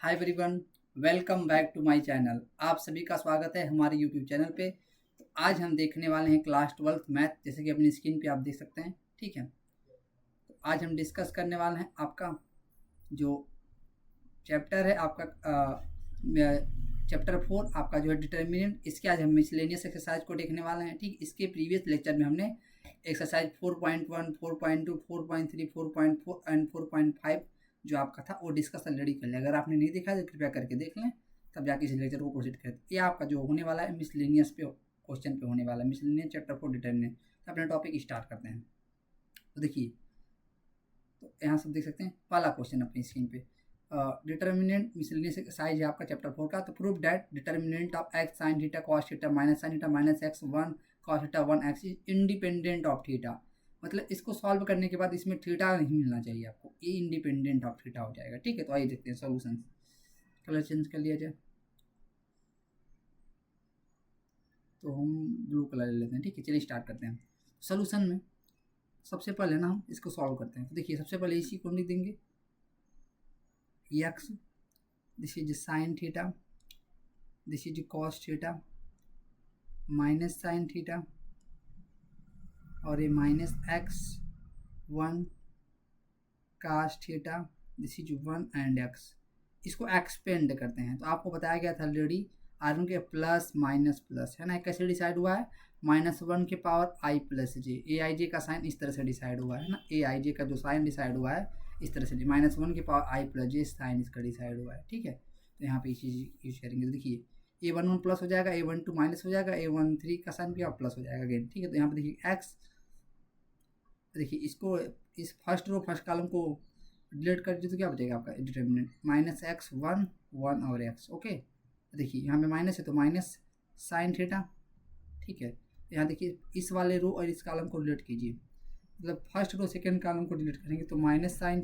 Hi everyone, welcome back to my channel. आप सभी का स्वागत है हमारे यूट्यूब चैनल पे। तो आज हम देखने वाले हैं क्लास 12th मैथ, जैसे कि अपनी स्क्रीन पे आप देख सकते हैं। ठीक है, तो आज हम डिस्कस करने वाले हैं आपका जो चैप्टर है आपका चैप्टर 4 आपका जो है डिटर्मिनेंट। इसके आज हम मिसलेनियस एक्सरसाइज को देखने वाले हैं। ठीक, इसके प्रीवियस लेक्चर में हमने एक्सरसाइज 4.1, 4.2, 4.3, 4.4 एंड 4.5 जो आपका था वो डिस्कस ऑलरेडी कर लिया। अगर आपने नहीं देखा तो कृपया करके देख लें, तब जाके इस लेक्चर को प्रोसीड करें। ये आपका जो होने वाला है मिसलेनियस पे क्वेश्चन पे होने वाला है, मिसलेनियस चैप्टर 4 डिटर्मिनेंट। तो अपना टॉपिक स्टार्ट करते हैं। तो देखिए, तो यहाँ सब देख सकते हैं पहला क्वेश्चन अपनी स्क्रीन पे। डिटर्मिनेंट मिसलेनियस एक्सरसाइज है आपका चैप्टर 4 का। तो prove that determinant of x sine theta cos theta minus sine theta minus x 1 cos theta 1 x is independent of theta. मतलब इसको सॉल्व करने के बाद इसमें थीटा नहीं मिलना चाहिए आपको, ये इंडिपेंडेंट ऑफ थीटा हो जाएगा। ठीक है, तो आइए देखते हैं सॉल्यूशन। कलर चेंज कर लिया जाए, तो हम ब्लू कलर ले लेते हैं। ठीक है, चलिए स्टार्ट करते हैं। सोल्यूशन में सबसे पहले ना हम इसको सॉल्व करते हैं। तो देखिए, सबसे पहले इसी को लिख देंगे x, this is sine theta, this is cos theta minus sine theta, और ये minus x 1 cos theta, this is 1 and x. इसको एक्सपेंड करते हैं। तो आपको बताया गया था ऑलरेडी आर के प्लस माइनस प्लस है ना, कैसे डिसाइड हुआ है, -1 के power I plus J. A I जे का साइन इस तरह से डिसाइड हुआ है ना, ए आई जे का जो साइन डिसाइड हुआ है इस तरह से, -1 के power I plus J sign इसका डिसाइड हुआ है। ठीक है, तो यहाँ पे ये चीज़ यूज करेंगे। तो देखिए, A11 प्लस हो जाएगा, A12 माइनस हो जाएगा, A13 का साइन भी प्लस हो जाएगा अगेन। ठीक है, तो यहाँ पे देखिए एक्स, देखिए इसको, इस फर्स्ट रो फर्स्ट कॉलम को डिलीट कर दीजिए तो क्या बचेगा आपका डिटर्मिनेंट, -x 1 1 और x। ओके, देखिए यहाँ पे माइनस है तो माइनस साइन थीटा। ठीक है, यहाँ देखिए इस वाले रो और इस कॉलम को डिलीट कीजिए, मतलब फर्स्ट रो सेकेंड कॉलम को डिलीट करेंगे तो -sin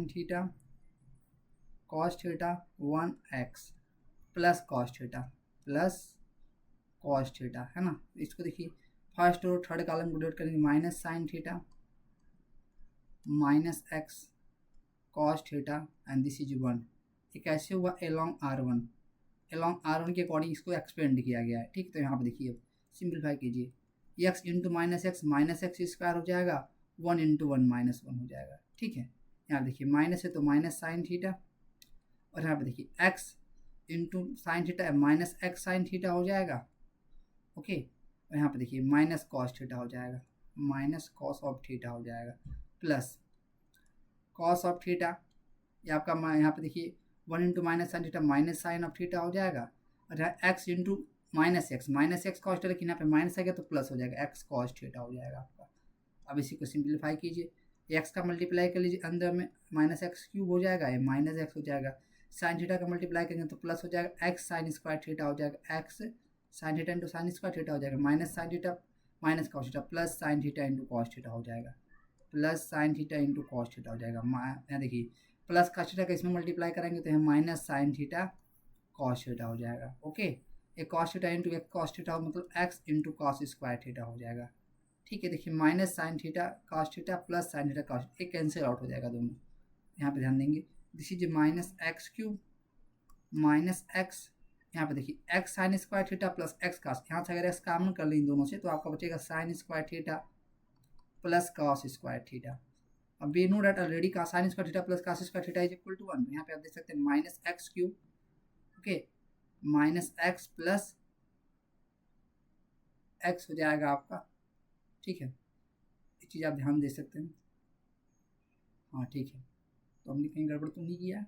theta cos theta 1 x plus cos theta है ना। इसको देखिए फर्स्ट और थर्ड कॉलम को डिलीट करेंगे, -sin theta -x cos theta and this is 1। ये कैसे हुआ, एलॉन्ग आर वन के अकॉर्डिंग इसको एक्सपेंड किया गया है। ठीक, तो यहाँ पे देखिए सिंप्लीफाई कीजिए, x into minus x square हो जाएगा, 1 इंटू 1 -1 हो जाएगा। ठीक है, यहाँ देखिए माइनस है तो माइनस साइन थीटा, और यहाँ पे देखिए x into sine theta minus x sine theta हो जाएगा। ओके, और यहाँ पे देखिए माइनस कॉस थीटा हो जाएगा, माइनस कॉस ऑफ थीटा हो जाएगा, प्लस कॉस ऑफ थीटा, ये आपका यहाँ पे देखिए 1 into minus sine theta minus sine of theta हो जाएगा, और यहाँ x into minus x cos theta, लेकिन यहाँ पे माइनस आ गया तो प्लस हो जाएगा, एक्स कॉस थीटा हो जाएगा आपका। अब इसी को सिंप्लीफाई कीजिए, एक्स का मल्टीप्लाई कर लीजिए, अंदर में माइनस एक्स क्यूब हो जाएगा, ये माइनस एक्स हो जाएगा, साइन थीटा का मल्टीप्लाई करेंगे तो प्लस हो जाएगा, एक्स साइन स्क्वायर थीटा हो जाएगा, x sine theta into sine square theta हो जाएगा, minus sine theta minus cos theta plus sine theta into cos theta हो जाएगा, plus sine theta into cos theta हो जाएगा। यहाँ देखिए प्लस कॉस थीटा का इसमें मल्टीप्लाई करेंगे तो यहाँ minus sine theta cos theta हो जाएगा। ओके, एक कॉस थीटा इंटू एक कॉस थीटा मतलब x into cos square theta हो जाएगा। ठीक है, देखिए minus sine theta cos theta plus sine theta cos, एक कैंसिल आउट हो जाएगा दोनों। यहाँ पे ध्यान देंगे, this is minus x cube minus x, यहाँ पे देखिए x sine square theta plus x cos, यहाँ से अगर एक्स कॉमन कर लें दोनों से तो आपका बचेगा sine square theta plus cos square theta. अब वी नो दैट ऑलरेडी का sine square theta plus cos square theta is equal to 1। यहाँ पे आप देख सकते हैं minus x cube, okay, minus x plus x हो जाएगा आपका। ठीक है, ये चीज़ आप ध्यान दे सकते हैं। हाँ ठीक है, तो हमने कहीं गड़बड़ तो नहीं किया।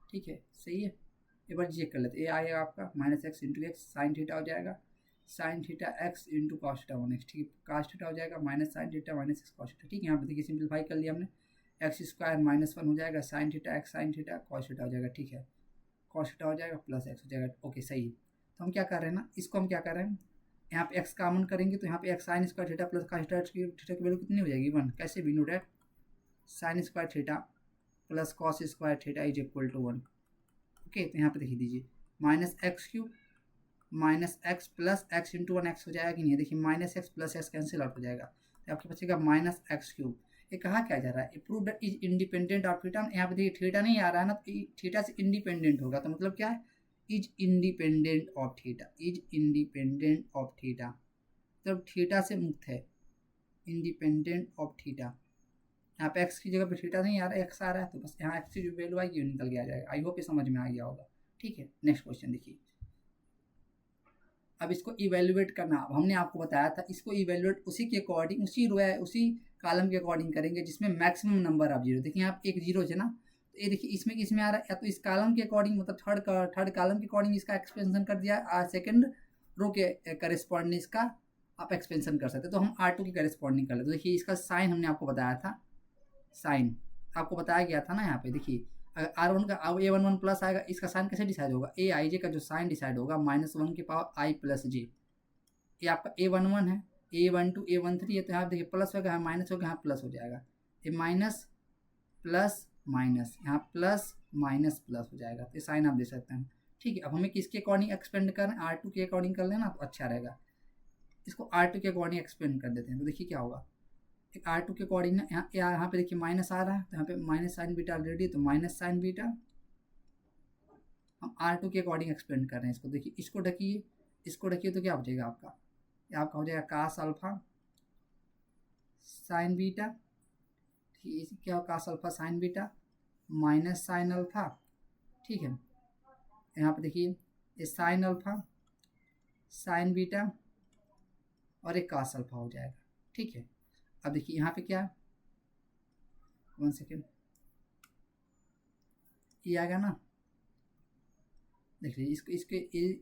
ठीक है, सही है। एक बार चेक कर लेते, ये आएगा आपका minus x into x sine theta हो जाएगा, sine theta x into cos theta 1 x. ठीक है, कॉस थीटा हो जाएगा minus sine theta minus x cos theta. ठीक है, यहाँ पे देखिए सिंप्लीफाई कर लिया हमने, एक्स स्क्वायर -1 हो जाएगा, sine theta x sine theta cos theta हो जाएगा। ठीक है, कॉस थीटा हो जाएगा प्लस एक्स हो जाएगा। ओके सही है, तो हम क्या कर रहे हैं ना, इसको हम क्या कर रहे हैं, यहाँ पे एक्स कॉमन करेंगे तो यहाँ पे x sine square theta plus cos theta की वैल्यू कितनी हो जाएगी 1। कैसे भी know that sine square theta plus cos square theta is equal to 1। Okay, तो यहाँ पे देखिए दीजिए minus x cube minus x plus x into 1 x हो जाएगा कि नहीं, देखिए minus x plus x cancel out हो जाएगा, तो आपके बचेगा माइनस एक्स क्यूब। ये कहा क्या जा रहा है, prove that is independent of theta. यहाँ पे देखिए थीटा नहीं आ रहा है ना, तो थीटा से इंडिपेंडेंट होगा, तो मतलब क्या है, is independent of theta, is independent of theta, मतलब थीटा से मुक्त है, इंडिपेंडेंट ऑफ थीटा। यहाँ पे एक्स की जगह पे थीटा नहीं आ रहा है, एक्स आ रहा है, तो बस यहाँ एक्स की जो वैल्यू आएगी वो निकल के आ जाएगा। आई होप ये समझ में आ गया होगा, ठीक है। नेक्स्ट क्वेश्चन देखिए, अब इसको इवेल्युएट करना, अब हमने आपको बताया था इसको इवेल्युएट उसी के अकॉर्डिंग, उसी रो है उसी कॉलम के अकॉर्डिंग करेंगे जिसमें मैक्सिमम नंबर ऑफ जीरो। देखिए आप एक जीरो है ना, तो ये देखिए इसमें किसमें आ रहा है, या तो इस कॉलम के अकॉर्डिंग, मतलब थर्ड कॉलम के अकॉर्डिंग इसका एक्सपेंशन कर दिया, सेकंड रो के करेस्पॉन्डिंग इसका आप एक्सपेंशन कर सकते हैं। तो हम R2 की करेस्पॉन्डिंग कर लेते, तो देखिए इसका साइन हमने आपको बताया था, साइन आपको बताया गया था ना। यहाँ पे देखिए R1 का A11 प्लस आएगा, इसका साइन कैसे डिसाइड होगा, ए आई जे का जो साइन डिसाइड होगा -1 की पावर आई प्लस जे। ये आपका A11 है, A12 A13 है, तो यहाँ देखिए प्लस होगा, यहाँ माइनस होगा, यहाँ प्लस हो जाएगा, ये माइनस प्लस माइनस, यहाँ प्लस माइनस प्लस हो जाएगा, तो साइन आप दे सकते हैं, ठीक है। अब हमें किसके अकॉर्डिंग एक्सपेंड कर रहे हैं, R2 के अकॉर्डिंग कर लेना तो अच्छा रहेगा। इसको R2 के अकॉर्डिंग एक्सपेंड कर देते हैं, तो देखिए क्या होगा, एक R2 के अकॉर्डिंग ना, यहाँ पे देखिए माइनस आ रहा है, तो यहाँ पे माइनस साइन बीटा ऑलरेडी, तो माइनस साइन बीटा हम R2 के अकॉर्डिंग एक्सपेंड कर रहे हैं इसको। देखिए इसको ढकिए, इसको ढकिए, तो क्या बचेगा आपका, आपका हो जाएगा कास अल्फा साइन बीटा, ठीक है, क्या हो cos alpha sine beta minus sine alpha, ठीक है। यहाँ पे देखिए ये साइन अल्फा साइन बीटा और एक कास अल्फा हो जाएगा, ठीक है। अब देखिए यहाँ पे क्या, 1 सेकेंड, ये आएगा ना, देख लीजिए इसको, इसके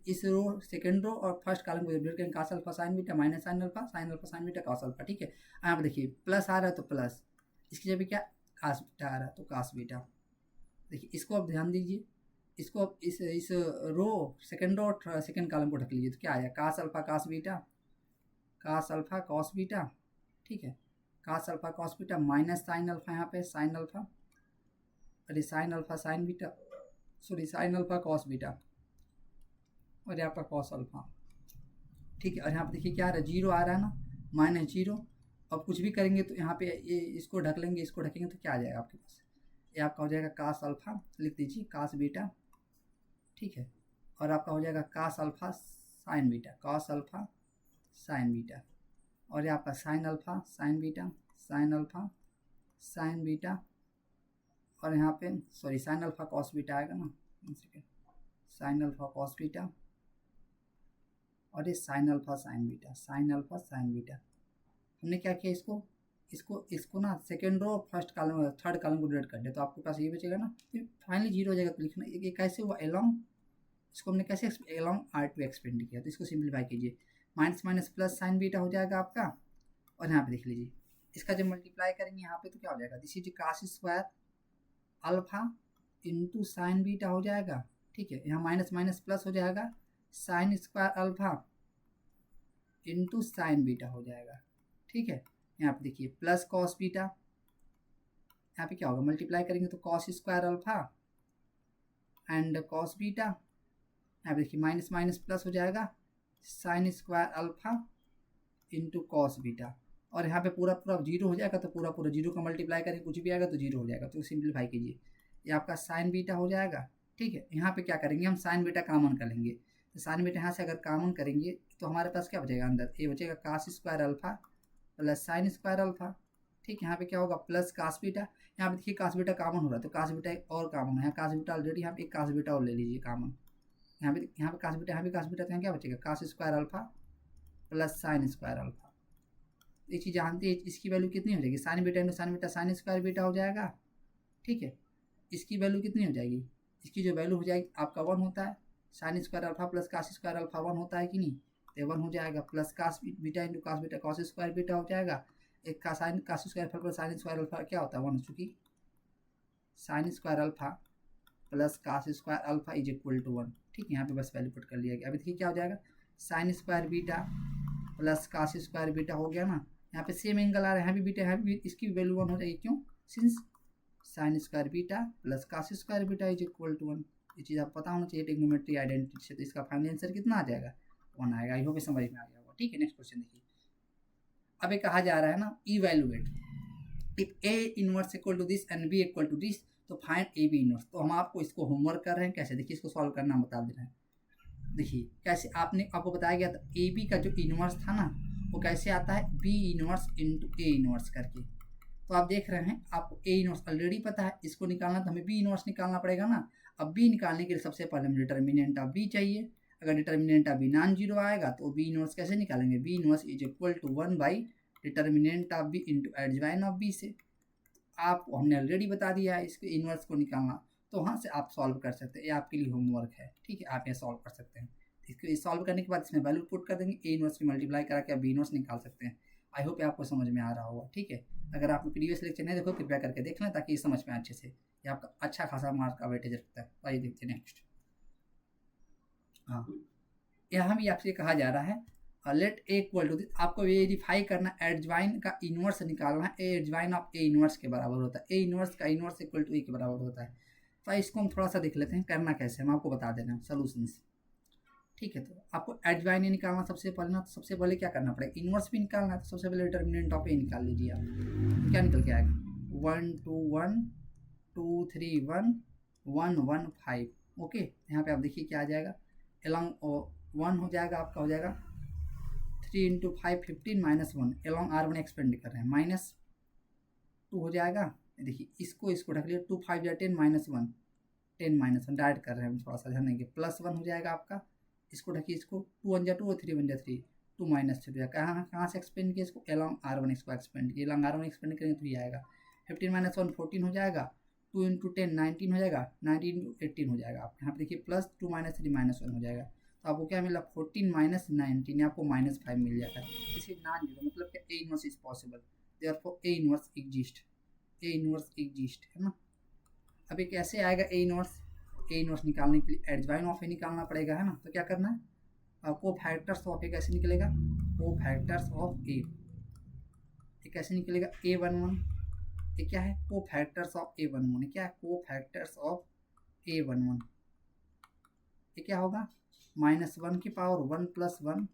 इस रो सेकंड रो और फर्स्ट कॉलम को डिवाइड करें, cos alpha sine beta minus sine alpha sine beta cos alpha, ठीक है। यहाँ पे देखिए प्लस आ रहा है तो प्लस, इसकी जगह क्या कास बीटा आ रहा है तो कास बीटा। देखिए इसको आप ध्यान दीजिए, इसको आप इस रो सेकंड रो और सेकंड कॉलम को ढक लीजिए, तो क्या आएगा cos alpha cos beta, cos alpha cos beta, ठीक है, cos alpha cos beta minus sine alpha, यहाँ पे साइन अल्फा, अरे sine alpha sine beta, sorry sine alpha cos beta, और यहाँ पर कॉस अल्फा, ठीक है। और यहाँ पे देखिए क्या आ रहा है, जीरो आ रहा है ना, माइनस जीरो। अब कुछ भी करेंगे तो यहाँ पे ये इसको ढक लेंगे, इसको ढकेंगे तो क्या आ जाएगा आपके पास, ये आपका हो जाएगा कास अल्फा, लिख दीजिए कास बीटा, ठीक है। और आपका हो जाएगा cos alpha sine beta, cos alpha sine beta, और ये आपका sine alpha sine beta, sine alpha sine beta, और यहाँ पे sorry sine alpha cos beta आएगा ना, 1 second, sine alpha cos beta और ये sine alpha sine beta, sine alpha sine beta. हमने क्या किया, इसको ना second row first column third column को डिवाइड कर दिया, तो आपके पास ये बचेगा ना, फिर फाइनली जीरो हो जाएगा। तो लिखना ये कैसे हुआ, एलॉन्ग, इसको हमने कैसे एलॉन्ग R2 एक्सपेंड किया, तो इसको सिंप्लीफाई कीजिए, minus minus plus sign beta हो जाएगा आपका। और यहाँ पे देख लीजिए इसका जब मल्टीप्लाई करेंगे यहाँ पे तो क्या हो जाएगा, this is cos square alpha into sine beta हो जाएगा, ठीक है। यहाँ माइनस माइनस प्लस हो जाएगा, sine square alpha into sine beta हो जाएगा, ठीक है। यहाँ पे देखिए प्लस कॉस बीटा, यहाँ पे क्या होगा, मल्टीप्लाई करेंगे तो cos square alpha and cos beta, यहाँ पे देखिए माइनस माइनस प्लस हो जाएगा, sine square alpha into cos beta, और यहाँ पे पूरा पूरा जीरो हो जाएगा, तो पूरा पूरा जीरो का मल्टीप्लाई करेंगे कुछ भी आएगा तो जीरो हो जाएगा, तो सिंप्लीफाई कीजिए, ये आपका साइन बीटा हो जाएगा, ठीक है। यहाँ पे क्या करेंगे, हम साइन बीटा कॉमन कर लेंगे, तो साइन बीटा यहाँ से अगर कॉमन करेंगे तो हमारे पास क्या बचेगा, अंदर ये बचेगा cos square alpha plus sine square alpha, ठीक है। यहाँ पे क्या होगा प्लस कास बीटा, यहाँ पे देखिए कास बीटा कॉमन हो रहा है, तो कास बीटा एक और कॉमन है, यहाँ कास बीटा ऑलरेडी, यहाँ पे एक कास बीटा और ले लीजिए कॉमन, यहाँ पे कास बीटा, यहाँ पे कास बीटा, तो यहाँ क्या बचेगा cos square alpha plus sine square alpha. ये चीज़ जानते हैं, इसकी वैल्यू कितनी हो जाएगी, sine beta into sine beta sine square beta हो जाएगा, ठीक है। इसकी वैल्यू कितनी हो जाएगी, इसकी जो वैल्यू हो जाएगी आपका 1 होता है, sine square alpha plus cos square alpha 1 होता है कि नहीं, तो 1 हो जाएगा, plus cos beta into cos beta cos square beta हो जाएगा, एक का sine cos square alpha plus sine square alpha क्या होता है 1, चूँकि sine square alpha plus cos square alpha is equal to 1, ठीक है। यहाँ पे बस वैल्यू पुट कर लिया गया। अभी देखिए क्या हो जाएगा, sine square beta plus cos square beta हो गया ना, यहाँ पे सेम एंगल आ रहा है, यहाँ भी बीटा, यहाँ भी इसकी वैल्यू 1 हो जाएगी, क्यों, since sine square beta plus cos square beta is equal to 1। ये चीज़ आपको पता होना चाहिए ट्रिग्नोमेट्री आइडेंटिटी से, तो इसका फाइनल आंसर कितना आ जाएगा, 1 आएगा। आई होप समझ में आ गया होगा, ठीक है। नेक्स्ट क्वेश्चन देखिए, अब ये कहा जा रहा है ना evaluate, if A inverse equal to this and B equal to this तो फाइंड ए बी इनवर्स। तो हम आपको इसको होमवर्क कर रहे हैं, कैसे देखिए इसको सॉल्व करना बता दे रहे हैं। देखिए कैसे आपको बताया गया था ए बी का जो इनवर्स था ना वो कैसे आता है, B inverse into A inverse करके। तो आप देख रहे हैं आपको ए इनवर्स ऑलरेडी पता है, इसको निकालना तो हमें बी इनवर्स निकालना पड़ेगा ना। अब बी निकालने के लिए सबसे पहले हमें डिटर्मिनेंट ऑफ बी चाहिए। अगर determinant of B non zero आएगा तो बी इनवर्स कैसे निकालेंगे, B inverse is equal to 1 by determinant of B into adjoint of B से। आपको हमने ऑलरेडी बता दिया है इसके इनवर्स को निकालना, तो वहाँ से आप सॉल्व कर सकते हैं, ये आपके लिए होमवर्क है, ठीक है, आप ये सॉल्व कर सकते हैं। इसको सॉल्व करने के बाद इसमें वैल्यू पुट कर देंगे, ए इनवर्स की मल्टीप्लाई करा के आप बी इनवर्स निकाल सकते हैं। आई होप आपको समझ में आ रहा होगा, ठीक है। अगर आपने प्रीवियस लेक्चर नहीं देखो कृपया करके देख लें ताकि ये समझ में अच्छे से, ये आपका अच्छा खासा मार्क का वेटेज रखता है। आइए देखते हैं नेक्स्ट। हाँ, यहाँ भी आपसे कहा जा रहा है लेट ए इक्वल टू, आपको वेरीफाई करना एडजवाइन का इनवर्स निकालना है, ए एडजवाइन ऑफ ए इनवर्स के बराबर होता है, ए इनवर्स का इनवर्स इक्वल टू ए के बराबर होता है। तो इसको हम थोड़ा सा देख लेते हैं करना कैसे, हम आपको बता दे रहे हैं सोल्यूशंस, ठीक है। तो आपको एडजवाइन निकालना सबसे पहले ना, तो सबसे पहले क्या करना पड़ेगा, इनवर्स भी निकालना है, तो सबसे पहले डिटर्मिनेंट ऑफ ए निकाल लीजिए आप। तो क्या निकल के आएगा 1 2 1 2 3 1 1 1 5। ओके, यहाँ पे आप देखिए क्या आ जाएगा, एलॉन्ग 1 हो जाएगा आपका, हो जाएगा 3 into 5 15 minus 1, along R1 expand कर रहे हैं, माइनस 2 हो जाएगा। देखिए इसको ढक लिया, 2 5 या 10 माइनस 1 10 माइनस 1 डायरेक्ट कर रहे हैं हम, थोड़ा सा ध्यान देंगे, प्लस 1 हो जाएगा आपका। इसको ढकिए, इसको 2 1 जा 2 और 3 1 जा 3, 2 माइनस 3 हो जाएगा। कहाँ से एक्सपेंड किया इसको, एलॉन्ग R1 इसको एक्सपेंड किया, एलॉन्ग R1 एक्सपेंड करेंगे तो ये आएगा 15 माइनस 1 14 हो जाएगा, 2 इंटू 10 19 हो जाएगा, 19 इंटू 18 हो जाएगा। आप यहाँ पे देखिए प्लस 2 माइनस 3 माइनस 1 हो जाएगा, तो आपको क्या मिला 14 माइनस 19, आपको माइनस 5 मिल जाता है। इसे नॉन जीरो मतलब क्या, A inverse is possible, therefore A inverse exist, A inverse exist, है ना। अब ये कैसे आएगा ए इनवर्स, ए इनवर्स निकालने के लिए एडजवाइन ऑफ ए निकालना पड़ेगा, है ना। तो क्या करना है, को फैक्टर्स ऑफ ए कैसे निकलेगा, को फैक्टर्स ऑफ ए, ये कैसे निकलेगा, A11, ये क्या है, को फैक्टर्स ऑफ A11, क्या है, को फैक्टर्स ऑफ A11, ये क्या होगा -1 की पावर 1 प्लस 1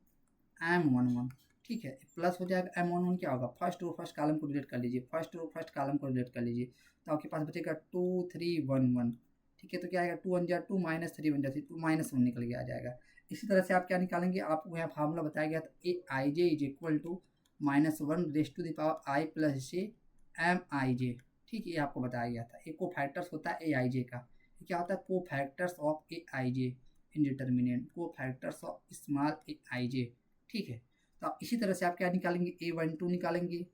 M11, ठीक है, प्लस हो जाएगा M11 क्या होगा, फर्स्ट रो फर्स्ट कॉलम को डिलीट कर लीजिए, फर्स्ट रो फर्स्ट कॉलम को डिलीट कर लीजिए, तो आपके पास बचेगा 2 3 1 1, ठीक है। तो क्या आएगा 2 1 जा 2 माइनस 3 1 जा 3, 2 माइनस 1 निकल के आ जाएगा। इसी तरह से आप क्या निकालेंगे, आपको यहाँ फार्मूला बताया गया था, A I J is equal to -1 raise to the power I plus J M I J, ठीक है, ये आपको बताया गया था। एक को फैक्टर्स होता है ए आई जे का, ये क्या होता है, को factors of A I J indeterminate, को factors of small A I J, ठीक है। तो आप इसी तरह से आप क्या निकालेंगे, A12 निकालेंगे,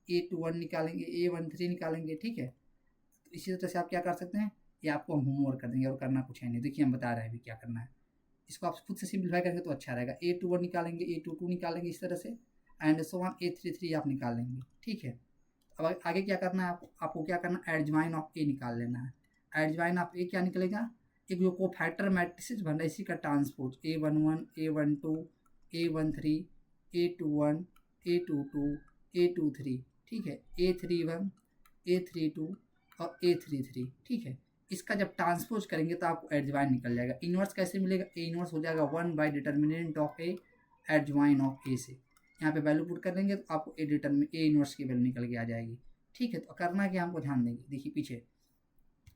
A21 निकालेंगे, A13 निकालेंगे, ठीक है। तो इसी तरह से आप क्या कर सकते हैं, ये आपको हम होमवर्क कर देंगे और करना कुछ है नहीं, देखिए हम बता रहे हैं अभी क्या करना है। इसको आप खुद से सिंप्लीफाई करेंगे तो अच्छा रहेगा, A21 निकालेंगे, A22 निकालेंगे इस तरह से, एंड सो ऑन A33 आप निकाल लेंगे, ठीक है। अब आगे क्या करना है, आपको क्या करना है, एडजवाइन ऑफ ए निकाल लेना है। एडजवाइन ऑफ ए क्या निकलेगा, एक जो को फैक्टर मैट्रिक्स बन रहा है इसी का transpose, A11 A12 A13 A21 A22 A23, ठीक है, A31 A32 और A33, ठीक है। इसका जब ट्रांसपोज करेंगे तो आपको एडजवाइन निकल जाएगा। इनवर्स कैसे मिलेगा, ए इनवर्स हो जाएगा 1 by determinant of A adjoint of A से, यहाँ पे वैल्यू पुट कर देंगे तो आपको ए इनवर्स की वैल्यू निकल के आ जाएगी, ठीक है। तो करना क्या, हमको ध्यान देंगे, देखिए पीछे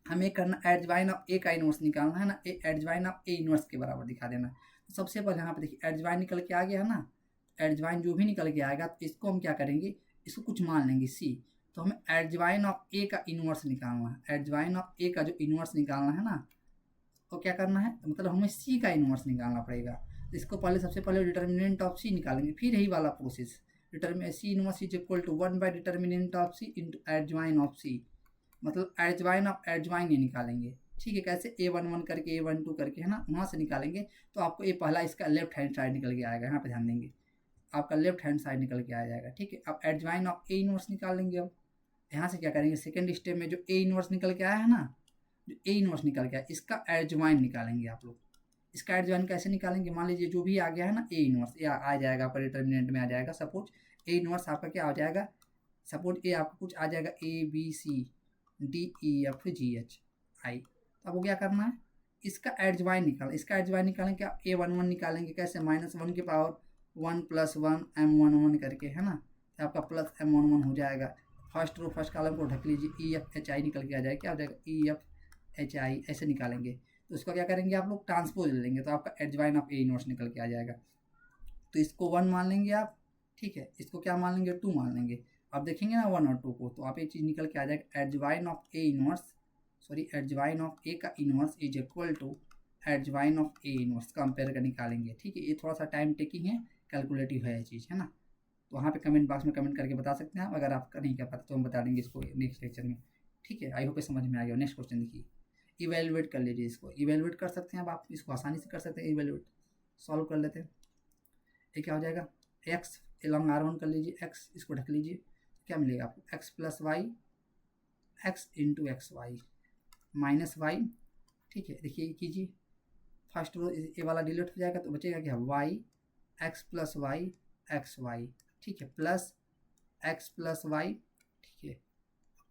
हमें करना एडजवाइन ऑफ ए का इनवर्स निकालना है ना, ए एडजवाइन ऑफ ए इनवर्स के बराबर दिखा देना। तो सबसे पहले यहाँ पे देखिए एडजवाइन निकल के आ गया है ना, एडजवाइन जो भी निकल के आएगा तो इसको हम क्या करेंगे, इसको कुछ मान लेंगे सी। तो हमें एडजवाइन ऑफ ए का इनवर्स निकालना है, एडजवाइन ऑफ ए का जो इनवर्स निकालना है ना, तो क्या करना है, तो मतलब हमें सी का इनवर्स निकालना पड़ेगा। तो इसको पहले सबसे पहले डिटर्मिनेंट ऑफ सी निकालेंगे, फिर यही वाला process, determinant C inverse is equal to 1 by determinant of C into adjoint of C, मतलब एडजवाइन ऑफ एडजवाइन ये निकालेंगे, ठीक है। कैसे, A11 करके A12 करके, है ना, वहाँ से निकालेंगे। तो आपको ये पहला इसका लेफ्ट हैंड साइड निकल के आएगा, यहाँ पे ध्यान देंगे, आपका लेफ्ट हैंड साइड निकल के आ जाएगा, ठीक है। अब एडजवाइन ऑफ ए इनवर्स निकाल लेंगे। अब यहाँ से क्या करेंगे, सेकंड स्टेप में जो ए इनवर्स निकल के आया है ना, जो ए इनवर्स निकल के आया इसका एडजवाइन निकालेंगे आप लोग। इसका एडजवाइन कैसे निकालेंगे, मान लीजिए जो भी आ गया है ना ए इनवर्स, ये आ जाएगा आपका डिटर्मिनेंट में आ जाएगा। सपोज ए इनवर्स आपका क्या हो जाएगा, सपोज ए आपका कुछ आ जाएगा ABCDEFGHI। तो आपको क्या करना है, इसका एडजवाइन निकालना, इसका एडजवाइन निकालेंगे क्या, A11 निकालेंगे, कैसे, -1 की पावर 1 प्लस 1 M11 करके, है ना, तो आपका प्लस M11 हो जाएगा। फर्स्ट रो फर्स्ट कॉलम को ढक लीजिए, ई एफ एच आई निकल के आ जाएगा, क्या हो जाएगा ई एफ एच आई ऐसे निकालेंगे। तो उसका क्या करेंगे आप लोग ट्रांसपोज ले लेंगे, तो आपका एडजॉइन ऑफ ए इनवर्स निकल के आ जाएगा। तो इसको 1 मान लेंगे आप, ठीक है, इसको क्या मान लेंगे 2 मान लेंगे। आप देखेंगे ना 1 और 2 को, तो आप ये चीज़ निकल के आ जाएगा adjoint of A inverse, sorry adjoint of A का inverse is equal to adjoint of A inverse, compare कर निकालेंगे, ठीक है। ये थोड़ा सा टाइम टेकिंग है, कैलकुलेटिव है ये चीज़, है ना। तो वहाँ पे कमेंट बॉक्स में कमेंट करके बता सकते हैं आप, अगर आपका नहीं कर पाता तो हम बता देंगे इसको नेक्स्ट लेक्चर में, ठीक है। आई होप समझ में आ गया। नेक्स्ट क्वेश्चन देखिए, इवेलुएट कर लीजिए इसको, इवेलुएट कर सकते हैं अब आप इसको, आसानी से कर सकते हैं इवेलुएट, सॉल्व कर लेते हैं। ये क्या हो जाएगा एक्स एलॉन्ग आर वन कर लीजिए, एक्स इसको ढक लीजिए, क्या मिलेगा आपको x plus y, x into x Y minus y, ठीक है। देखिए कीजिए, फर्स्ट रो ये वाला डिलीट हो जाएगा, तो बचेगा क्या y x plus y x y, ठीक है, प्लस एक्स प्लस वाई, ठीक है।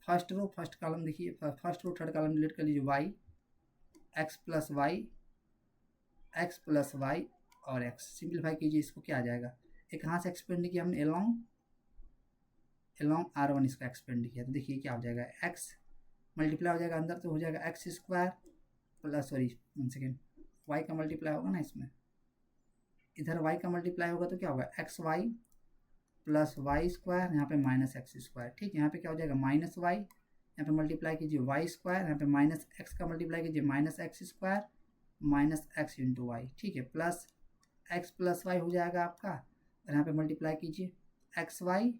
फर्स्ट रो फर्स्ट कॉलम देखिए, first row third column delete कर लीजिए, y x plus y x plus y और एक्स, सिंप्लीफाई कीजिए इसको, क्या आ जाएगा, एक कहाँ से एक्सपेंड किया हमने एलॉन्ग आर वन इसका एक्सपेंड किया, तो देखिए क्या हो जाएगा एक्स मल्टीप्लाई हो जाएगा अंदर, तो हो जाएगा x square plus, sorry 1 second, y का मल्टीप्लाई होगा ना इसमें, इधर वाई का मल्टीप्लाई होगा तो क्या होगा x y plus y square, यहाँ पे माइनस एक्स स्क्वायर, ठीक है। यहाँ पे क्या हो जाएगा माइनस वाई, यहाँ पे मल्टीप्लाई कीजिए वाई स्क्वायर, यहाँ पे माइनस एक्स का मल्टीप्लाई कीजिए minus x square minus x into y, ठीक है, प्लस एक्स प्लस वाई हो जाएगा आपका, और यहाँ पे मल्टीप्लाई कीजिए X Y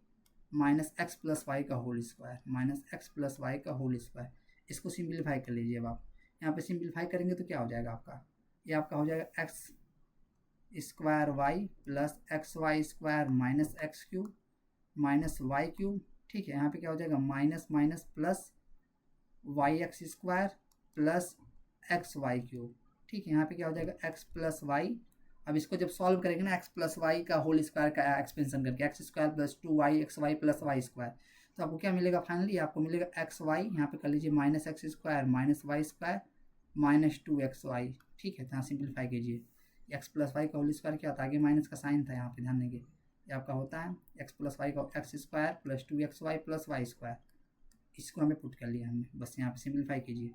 minus x plus Y का whole square minus x plus Y का होल स्क्वायर। इसको सिंप्लीफाई कर लीजिए अब आप, यहाँ पे सिंप्लीफाई करेंगे तो क्या हो जाएगा आपका, ये आपका हो जाएगा x square y plus x y square minus x cube minus y cube, ठीक है। यहाँ पे क्या हो जाएगा minus minus plus y x square plus x y cube, ठीक है। यहाँ पे क्या हो जाएगा एक्स प्लस वाई, अब इसको जब सॉल्व करेंगे ना एक्स प्लस वाई का होल स्क्वायर का एक्सपेंशन करके x square plus 2y x y plus y square, तो आपको क्या मिलेगा फाइनली, आपको मिलेगा एक्स वाई, यहाँ पे कर लीजिए minus x square minus y square minus 2xy, ठीक है। तो यहाँ सिंप्लीफाई कीजिए, एक्स प्लस वाई का होल स्क्वायर क्या होता है, आगे माइनस का साइन था, यहाँ पे ध्यान देंगे, ये आपका होता है एक्स प्लस वाई का x square plus 2xy plus y square, इसको हमें पुट कर लिया हमने, बस यहाँ पे सिंप्लीफाई कीजिए।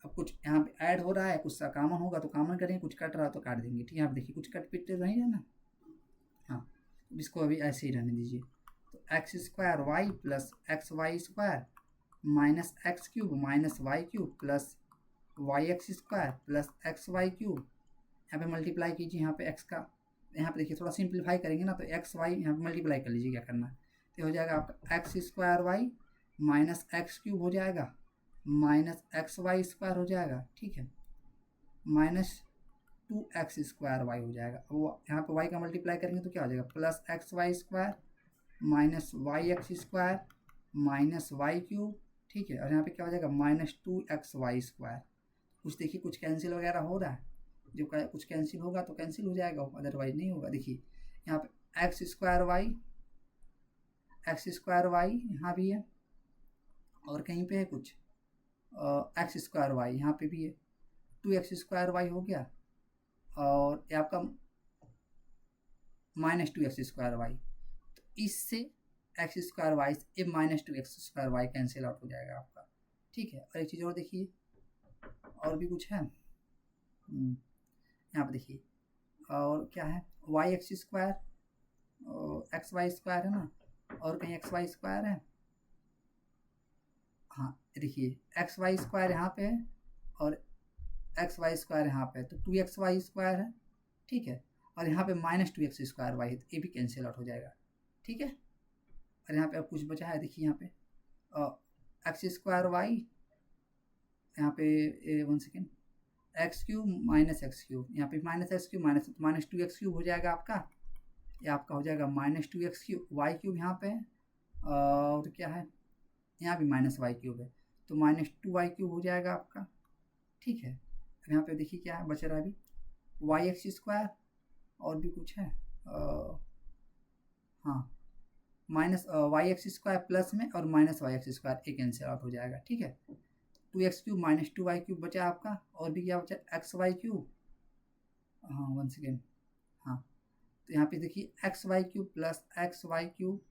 अब कुछ यहाँ पे ऐड हो रहा है, कुछ कॉमन होगा तो कॉमन करेंगे, कुछ कट रहा है तो काट देंगे, ठीक है। आप देखिए कुछ कट पिट तो नहीं रहना, हाँ, इसको अभी ऐसे ही रहने दीजिए। तो x square y plus x y square minus x cube minus y cube plus y x square plus x y cube, यहाँ पे मल्टीप्लाई कीजिए, यहाँ पे एक्स का, यहाँ पे देखिए थोड़ा सिंप्लीफाई करेंगे ना, तो एक्स वाई यहाँ पे मल्टीप्लाई कर लीजिए, क्या करना है, तो हो जाएगा आपका x square y minus x cube हो जाएगा माइनस एक्स वाई स्क्वायर हो जाएगा, ठीक है, माइनस 2x स्क्वायर वाई हो जाएगा। वो यहाँ पे y का मल्टीप्लाई करेंगे तो क्या हो जाएगा plus x y square minus y x square minus y cube, ठीक है। और यहाँ पे क्या हो जाएगा माइनस 2xy स्क्वायर, कुछ देखिए कुछ कैंसिल वगैरह हो रहा है, जो कुछ कैंसिल होगा तो कैंसिल हो जाएगा, अदरवाइज नहीं होगा। देखिए यहाँ पे एक्स स्क्वायर वाई यहाँ भी है, और कहीं पे है कुछ एक्स स्क्वायर वाई, यहाँ पे भी है 2x स्क्वायर वाई हो गया, और ये आपका माइनस 2x स्क्वायर वाई, तो इससे एक्स स्क्वायर वाई ये minus 2x square y cancel out हो जाएगा आपका, ठीक है। और एक चीज़ और देखिए, और भी कुछ है यहाँ पे देखिए, और क्या है y x square x y square है ना, और कहीं एक्स वाई स्क्वायर है, हाँ देखिए एक्स वाई स्क्वायर यहाँ पे है और एक्स वाई स्क्वायर यहाँ पे, तो 2xy स्क्वायर है, ठीक है। और यहाँ पे माइनस 2x स्क्वायर वाई है, तो ये भी कैंसिल आउट हो जाएगा, ठीक है। और यहाँ पे अब कुछ बचा है, देखिए यहाँ पे एक्स स्क्वायर वाई, यहाँ पे 1 second x cube minus x cube, यहाँ पे minus x cube minus 2x cube हो जाएगा आपका, ये आपका हो जाएगा minus 2x cube Y cube यहाँ पे, और क्या है यहाँ भी माइनस वाई क्यूब है, तो माइनस 2y क्यूब हो जाएगा आपका, ठीक है। यहाँ पे देखिए क्या है बच रहा है अभी वाई एक्स स्क्वायर, और भी कुछ है हाँ minus y x square plus में और माइनस वाई एक्स स्क्वायर एक कैंसिल आउट हो जाएगा, ठीक है। 2x cube minus 2y cube बचा आपका, और भी क्या बचा एक्स वाई क्यूब, हाँ 1 सेकेंड, हाँ तो यहाँ पे देखिए x y cube plus x y cube,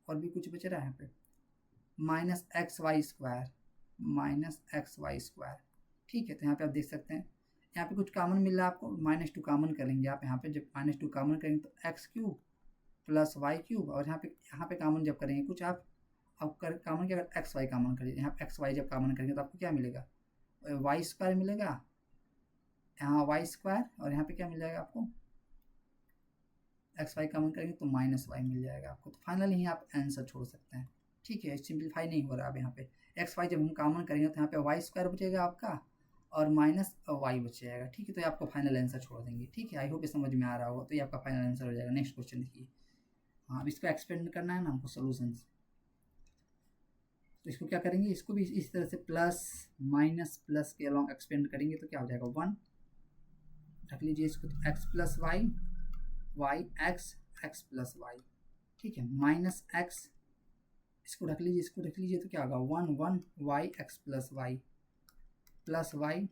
और भी कुछ बच रहा है यहाँ पे minus x y square, minus x y square. ठीक है, तो यहाँ पे आप देख सकते हैं यहाँ पे कुछ कॉमन मिल रहा है आपको, -2 कॉमन करेंगे आप, यहाँ पे जब -2 कॉमन करेंगे तो x cube plus y cube, और यहाँ पे कॉमन जब करेंगे कुछ आप अब कर कॉमन क्या, अगर एक्स वाई कॉमन करिए, यहाँ एक्स वाई जब कॉमन करेंगे तो आपको क्या मिलेगा, वाई स्क्वायर मिलेगा, यहाँ वाई स्क्वायर, और यहाँ पे क्या मिल जाएगा आपको, एक्स वाई कॉमन करेंगे तो माइनस वाई मिल जाएगा आपको। तो फाइनली यहीं आप आंसर छोड़ सकते हैं। ठीक है, सिंप्लीफाई नहीं हो रहा अब यहाँ पे, एक्स वाई जब हम कॉमन करेंगे तो यहाँ पे वाई स्क्वायर बचेगा आपका और माइनस वाई बच जाएगा। ठीक है, तो ये आपको फाइनल आंसर छोड़ देंगे। ठीक है, आई होप ये समझ में आ रहा होगा, तो ये आपका फाइनल आंसर हो जाएगा। नेक्स्ट क्वेश्चन देखिए। हाँ, अब इसको एक्सपेंड करना है ना हमको सोल्यूशंस, तो इसको क्या करेंगे, इसको भी इस तरह से प्लस माइनस प्लस के अलॉन्ग एक्सपेंड करेंगे तो क्या हो जाएगा, 1 रख लीजिए इसको, तो x plus y, y x, x plus y. ठीक है, माइनस एक्स, इसको रख लीजिए, इसको रख लीजिए, तो क्या होगा 1 y x plus y, plus y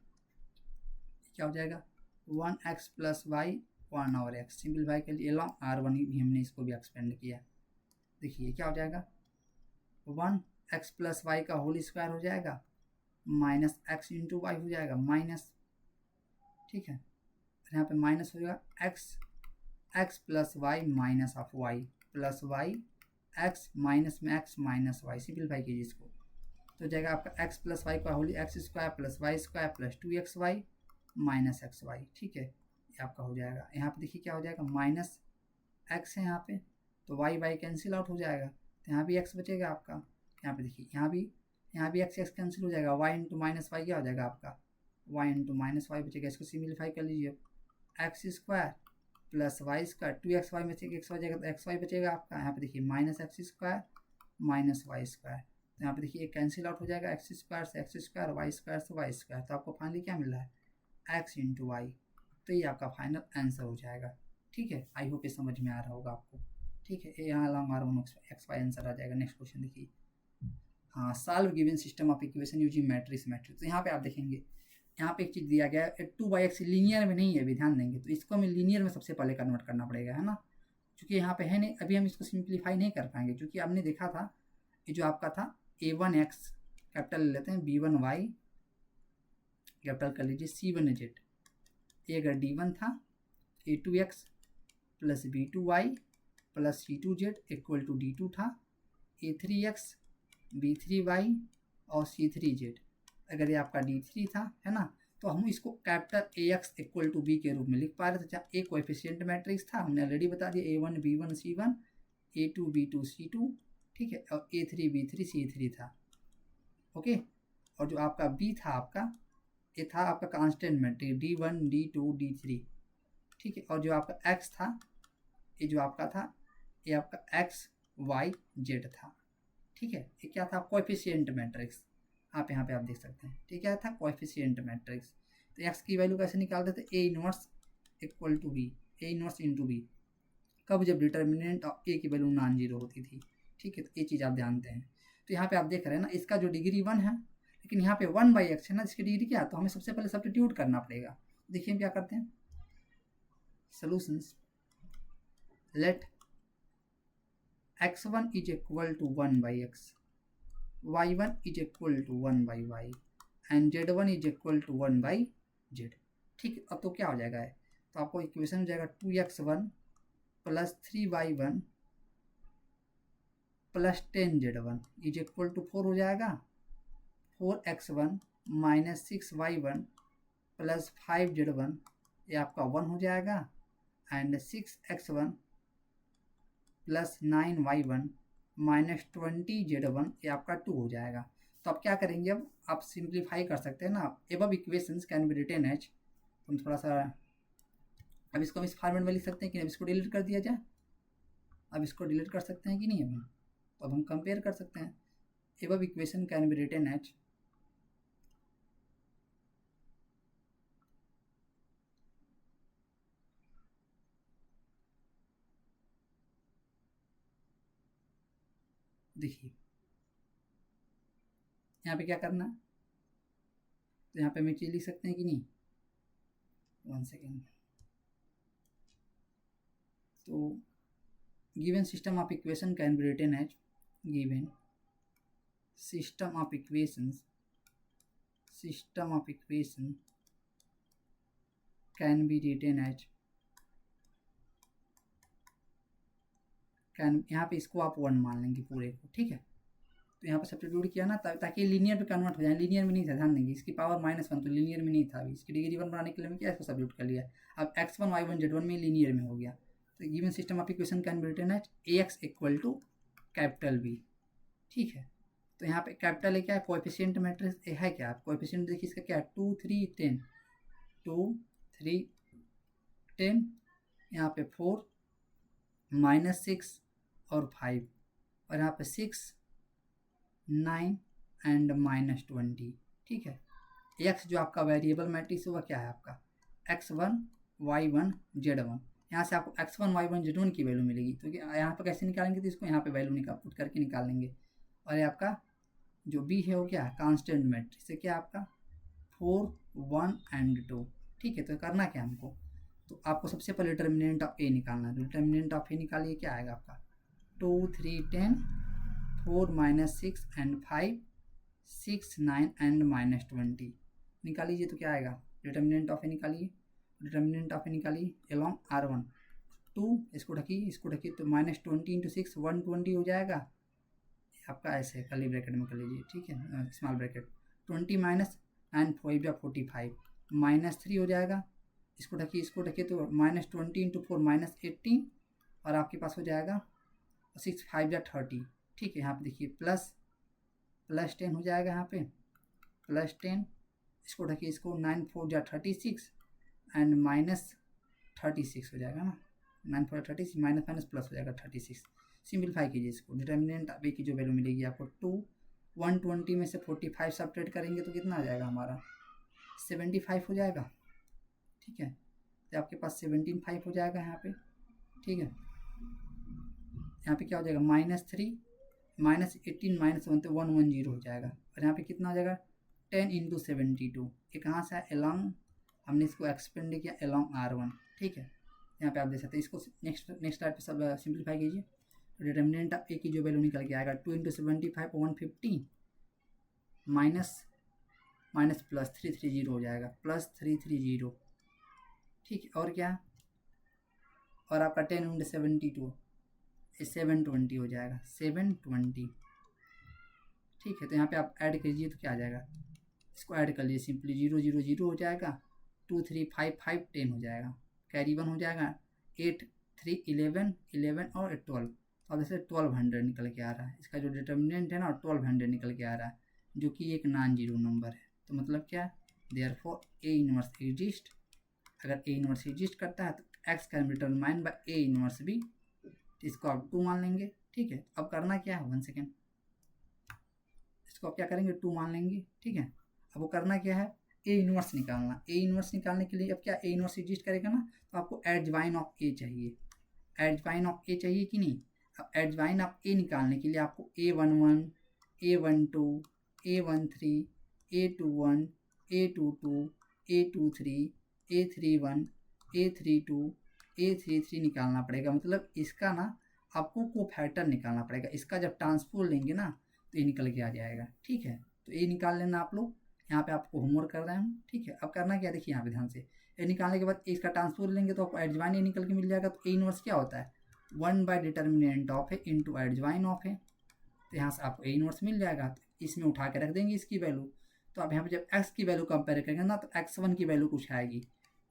क्या हो जाएगा 1x प्लस वाई 1 और x, सिंपलीफाई के लिए लॉन्ग R1 भी हमने इसको भी एक्सपेंड किया। देखिए क्या हो जाएगा 1x प्लस वाई का होल स्क्वायर हो जाएगा, माइनस एक्स इंटू वाई हो जाएगा माइनस। ठीक है, यहाँ पे माइनस हो जाएगा x plus y minus of y plus y x minus में एक्स माइनस वाई, सिंपलीफाई कीजिए इसको, तो जाएगा आपका एक्स प्लस वाई का whole x square plus y square plus 2x y minus x y. ठीक है, ये आपका हो जाएगा। यहाँ पे देखिए क्या हो जाएगा, माइनस एक्स है यहाँ पे, तो वाई वाई कैंसिल आउट हो जाएगा, तो यहाँ भी एक्स बचेगा आपका। यहाँ पे देखिए यहाँ भी एक्स एक्स कैंसिल हो जाएगा, वाई इंटू माइनस वाई क्या हो जाएगा आपका, वाई इंटू माइनस वाई बचेगा। इसको सिम्प्लीफाई कर लीजिए, x square plus y square 2x y बचेगा, एक्स वाई जाएगा तो एक्स वाई बचेगा आपका। यहाँ पे देखिए minus x square minus y square, तो यहाँ पे देखिए कैंसिल आउट हो जाएगा, एक्स स्क्वायर से एक्स स्क्वायर, वाई स्क्वायर से वाई स्क्वायर, तो आपको फाइनली क्या मिल रहा है एक्स इंटू वाई, तो ये आपका फाइनल आंसर हो जाएगा। ठीक है, आई होप ये समझ में आ रहा होगा आपको। ठीक है, यहाँ long R1 X Y answer आ जाएगा। नेक्स्ट क्वेश्चन देखिए। हाँ, solve given system of equation using matrix. तो यहाँ पे आप देखेंगे यहाँ पे एक चीज़ दिया गया है 2/x लीनियर में नहीं है, अभी ध्यान देंगे, तो इसको हमें लीनियर में सबसे पहले कन्वर्ट करना पड़ेगा, है ना, क्योंकि यहाँ पे है नहीं, अभी हम इसको सिंप्लीफाई नहीं कर पाएंगे, क्योंकि आपने देखा था ये जो आपका था a1x कैपिटल ले लेते हैं, b1y कैपिटल कर लीजिए, c1z, ये अगर d1 था a2x plus b2y plus c2z equal to d2 था, a3x b3y और c3z, अगर ये आपका d3 था, है ना, तो हम इसको capital ax equal to b के रूप में लिख पा रहे थे। जहाँ a कोएफिशिएंट मैट्रिक्स था, हमने ऑलरेडी बता दिया, a1 b1 c1, a2 b2 c2, ठीक है, और a3 b3 c3 था। ओके, और जो आपका b था आपका, ये था आपका constant matrix d1 d2 d3, ठीक है, और जो आपका x था, ये जो आपका था, ये आपका x y z था। ठीक है, ये क्या था कोएफिशिएंट मैट्रिक्स, आप यहाँ पे आप देख सकते हैं, ठीक है, था कोएफिशिएंट मैट्रिक्स। तो x की वैल्यू कैसे निकालते थे, a inverse equal to b, a inverse into b, कब, जब डिटर्मिनेंट ऑफ a की वैल्यू नॉन जीरो होती थी। ठीक है, तो ये चीज़ आप जानते हैं। तो यहाँ पे आप देख रहे हैं ना, इसका जो डिग्री 1 है, लेकिन यहाँ पे 1/x है ना, इसकी डिग्री क्या है, तो हमें सबसे पहले सब्स्टिट्यूट करना पड़ेगा। देखिए हम क्या करते हैं, solutions, let x1 is equal to 1/x, y1 is equal to 1/y and z1 is equal to 1/z। ठीक, अब तो क्या हो जाएगा है, तो आपको इक्वेशन हो जाएगा 2x1 plus 3y1 plus 10z1 is equal to 4 हो जाएगा, 4x1 minus 6y1 plus 5z1, ये आपका 1 हो जाएगा, and 6x1 plus 9y1 minus 20z1, ये आपका 2 हो जाएगा। तो आप क्या करेंगे, अब आप सिंप्लीफाई कर सकते हैं ना, above equations can be written as, हम थोड़ा सा अब इसको हम इस फॉर्मेट में लिख सकते हैं कि अब इसको डिलीट कर दिया जाए, अब इसको डिलीट कर सकते हैं कि नहीं, अभी तो अब हम कंपेयर कर सकते हैं, above equation can be written as देखिए यहाँ पे क्या करना है, तो यहाँ पे हम चीज़ लिख सकते हैं कि नहीं, 1 सेकेंड, तो given system of equation can be written as given system of equations can be written as can, यहाँ पे इसको आप 1 मान लेंगे पूरे को, ठीक है। तो यहाँ पे सब्स्टिट्यूट किया ना ताकि लीनियर पे कन्वर्ट हो जाए। लीनियर में नहीं था, ध्यान देंगे, इसकी पावर -1 तो लीनियर में नहीं था, अभी इसकी डिग्री 1 बनाने के लिए मैं क्या इसको सब्स्टिट्यूट कर लिया। अब x1 y1 z1 में लीनियर में हो गया। तो given system of equation can be written as ax equal to capital B, ठीक है। तो यहाँ पे कैपिटल ए क्या है, कोएफिशिएंट मैट्रिक्स ए है क्या, कोएफिशिएंट देखिए इसका क्या है 2 3 10, 2 3 10, यहाँ पे 4 -6 और 5, और यहाँ पे 6 9 एंड -20, ठीक है। x जो आपका वेरिएबल मैट्रिक्स है वह क्या है आपका x1 y1 z1। यहाँ से आपको x1 y1 z1 की वैल्यू मिलेगी। तो यहाँ पर कैसे निकालेंगे, तो इसको यहाँ पे वैल्यू पुट करके निकालेंगे। और ये आपका जो b है वो क्या है, कांस्टेंट मैट्रिक्स है, क्या आपका 4 1 एंड 2, ठीक है। तो करना क्या हमको, तो आपको सबसे पहले डिटर्मिनेंट ऑफ ए निकालना है। डिटर्मिनेंट ऑफ ए निकालिए, क्या आएगा आपका 2 3 10, 4 -6 एंड 5 6 9 एंड -20 निकालीजिए। तो क्या आएगा, डिटर्मिनेंट ऑफ ए निकालिए। डिटर्मिनेंट ऑफ ए निकालिए एलॉन्ग R1 2, इसको ढकिए तो -20 × 6 120 हो जाएगा आपका, ऐसे कर्ली ब्रैकेट में कर लीजिए, ठीक है, स्मॉल ब्रैकेट 20 - 9 5 या 45 -3 हो जाएगा। इसको ढकिए तो -20 × 4 -18, और आपके पास हो जाएगा 6 5 या 30, ठीक है। यहाँ पे देखिए प्लस 10 हो जाएगा, यहाँ पे +10, इसको ढकिए, इसको 9 4 या 36 एंड -36 हो जाएगा ना, 9 4 36 माइनस प्लस हो जाएगा 36। सिंपलीफाई कीजिए इसको। डिटर्मिनेंट अब की जो वैल्यू मिलेगी आपको 2 120 में से 45 सब्ट्रैक्ट करेंगे तो कितना आ जाएगा हमारा 75 हो जाएगा, ठीक है। तो आपके पास 17 हो जाएगा यहाँ पे, ठीक है। यहाँ पे क्या हो जाएगा -3 -18 -1 तो 110 हो जाएगा। और यहाँ पे कितना हो जाएगा 10 × 72, ये कहाँ से है, एलॉन्ग, हमने इसको एक्सपेंड किया एलॉन्ग R1, ठीक है। यहाँ पे आप देख सकते हैं। इसको नेक्स्ट स्लाइड पे सब सिंपलीफाई कीजिए। डिटर्मिनेंट ऑफ ए की जो वैल्यू निकल के आएगा 2 × 75 150 माइनस प्लस 330 हो जाएगा, +330, ठीक है। और क्या, और आपका 10 × 72 720 हो जाएगा, 720, ठीक है। तो यहाँ पे आप ऐड कीजिए तो क्या आ जाएगा, इसको ऐड कर लीजिए सिंपली, 0 0 0 हो जाएगा, 2 3 5 5 10 हो जाएगा, कैरी 1 हो जाएगा, 8 3 11 11 और 12। तो अब जैसे 1200 निकल के आ रहा है। इसका जो डिटर्मिनेंट है ना 1200 निकल के आ रहा है, जो कि एक नॉन जीरो नंबर है। तो मतलब क्या है, देयरफॉर ए इनवर्स एग्जिस्ट। अगर ए इनवर्स एग्जिस्ट करता है तो x can be determined by A inverse B, इसको आप 2 मान लेंगे, ठीक है। अब करना क्या है, 1 सेकेंड, इसको आप क्या करेंगे 2 मान लेंगे, ठीक है। अब वो करना क्या है, ए इनवर्स निकालना। ए इनवर्स निकालने के लिए अब क्या, ए इनवर्स एग्जिस्ट करेगा ना, तो आपको एडजवाइन ऑफ ए चाहिए। एडजवाइन ऑफ ए चाहिए कि नहीं। अब एडजवाइन ऑफ ए निकालने के लिए आपको A11 A12 A13 A21 A22 A23 A31 A32 A33 निकालना पड़ेगा। मतलब इसका ना आपको कोफैक्टर निकालना पड़ेगा। इसका जब ट्रांसपोज लेंगे ना तो ये निकल के आ जाएगा, ठीक है। तो ये निकाल लेना आप लोग, यहाँ पे आपको होमवर्क कर रहे हैं, ठीक है। अब करना क्या, देखिए यहाँ पे ध्यान से, ये निकालने के बाद इसका ट्रांसपोज लेंगे तो आपको एडजवाइन ए निकल के मिल जाएगा। तो ए इनवर्स क्या होता है, 1 determinant of A into adjoint of A. तो यहाँ से आपको ए इनवर्स मिल जाएगा, तो इसमें उठा के रख देंगे इसकी वैल्यू। तो अब यहाँ पे जब एक्स की वैल्यू कंपेयर करेंगे ना तो x1 की वैल्यू कुछ आएगी,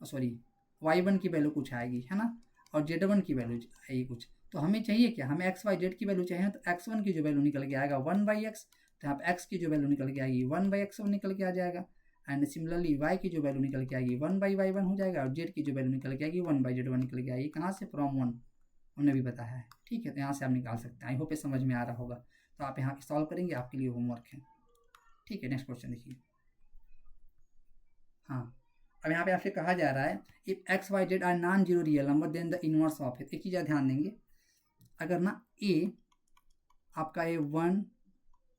सॉरी y1 की वैल्यू कुछ आएगी, है ना, और z1 की वैल्यू आएगी कुछ। तो हमें चाहिए क्या, हमें x y z की वैल्यू चाहिए। तो x1 की जो वैल्यू निकल के आएगा 1/x, तो यहाँ पे x की जो वैल्यू निकल के आएगी 1/x1 निकल के आ जाएगा। एंड सिमिलरली y की जो वैल्यू निकल के आएगी 1/y1 हो जाएगा, और z की जो वैल्यू निकल के आएगी 1/z1 निकल के आएगी। कहाँ से, फ्रॉम 1, हमने भी बताया है, ठीक है। तो यहाँ से आप निकाल सकते हैं। आई होप ये समझ में आ रहा होगा। तो आप यहाँ सॉल्व करेंगे, आपके लिए होमवर्क है, ठीक है। नेक्स्ट क्वेश्चन देखिए। हाँ, अब यहाँ पे आपसे कहा जा रहा है if x y z are non zero real number then the inverse of it. एक चीज़ ध्यान देंगे, अगर ना ए आपका ये 1